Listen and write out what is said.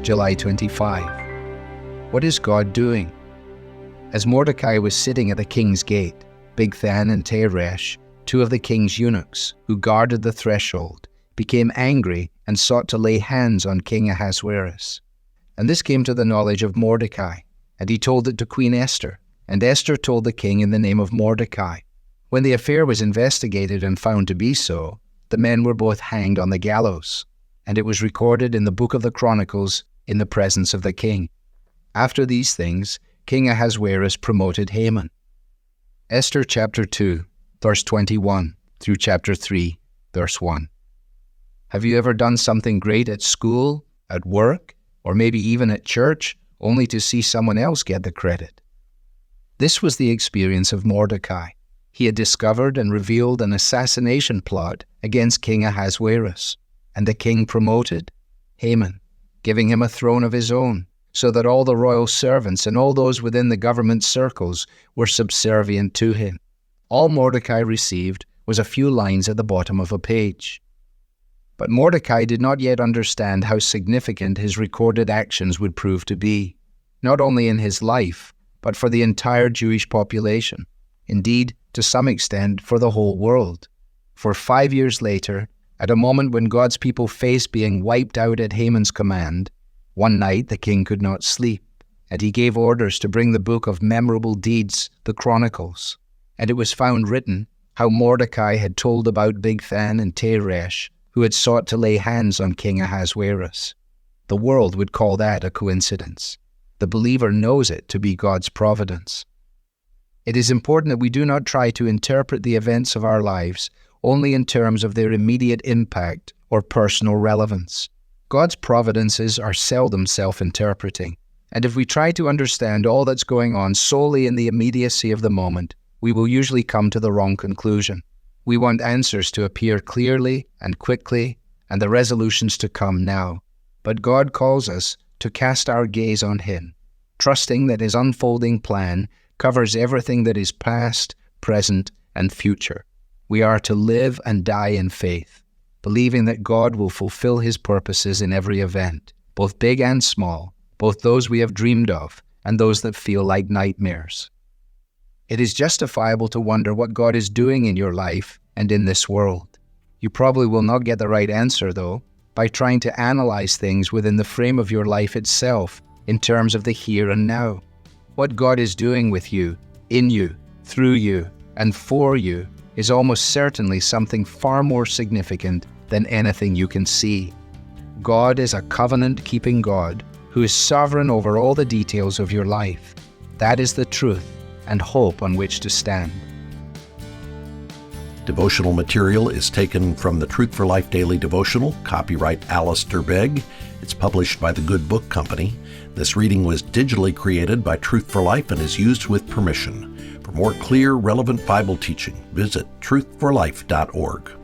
July 25. What is God doing? As Mordecai was sitting at the king's gate, Bigthan and Teresh, two of the king's eunuchs who guarded the threshold, became angry and sought to lay hands on King Ahasuerus. And this came to the knowledge of Mordecai, and he told it to Queen Esther, and Esther told the king in the name of Mordecai. When the affair was investigated and found to be so, the men were both hanged on the gallows, and it was recorded in the book of the Chronicles in the presence of the king. After these things, King Ahasuerus promoted Haman. Esther chapter 2, verse 21 through chapter 3, verse 1. Have you ever done something great at school, at work, or maybe even at church, only to see someone else get the credit? This was the experience of Mordecai. He had discovered and revealed an assassination plot against King Ahasuerus, and the king promoted Haman, giving him a throne of his own, so that all the royal servants and all those within the government circles were subservient to him. All Mordecai received was a few lines at the bottom of a page. But Mordecai did not yet understand how significant his recorded actions would prove to be, not only in his life, but for the entire Jewish population, indeed, to some extent, for the whole world. For 5 years later, at a moment when God's people faced being wiped out at Haman's command, one night the king could not sleep, and he gave orders to bring the book of memorable deeds, the Chronicles. And it was found written how Mordecai had told about Bigthan and Teresh, who had sought to lay hands on King Ahasuerus. The world would call that a coincidence. The believer knows it to be God's providence. It is important that we do not try to interpret the events of our lives only in terms of their immediate impact or personal relevance. God's providences are seldom self-interpreting, and if we try to understand all that's going on solely in the immediacy of the moment, we will usually come to the wrong conclusion. We want answers to appear clearly and quickly, and the resolutions to come now. But God calls us to cast our gaze on Him, trusting that His unfolding plan covers everything that is past, present, and future. We are to live and die in faith, believing that God will fulfill His purposes in every event, both big and small, both those we have dreamed of and those that feel like nightmares. It is justifiable to wonder what God is doing in your life and in this world. You probably will not get the right answer, though, by trying to analyze things within the frame of your life itself in terms of the here and now. What God is doing with you, in you, through you, and for you is almost certainly something far more significant than anything you can see. God is a covenant-keeping God who is sovereign over all the details of your life. That is the truth and hope on which to stand. Devotional material is taken from the Truth for Life Daily Devotional, copyright Alistair Begg. It's published by the Good Book Company. This reading was digitally created by Truth for Life and is used with permission. For more clear, relevant Bible teaching, visit truthforlife.org.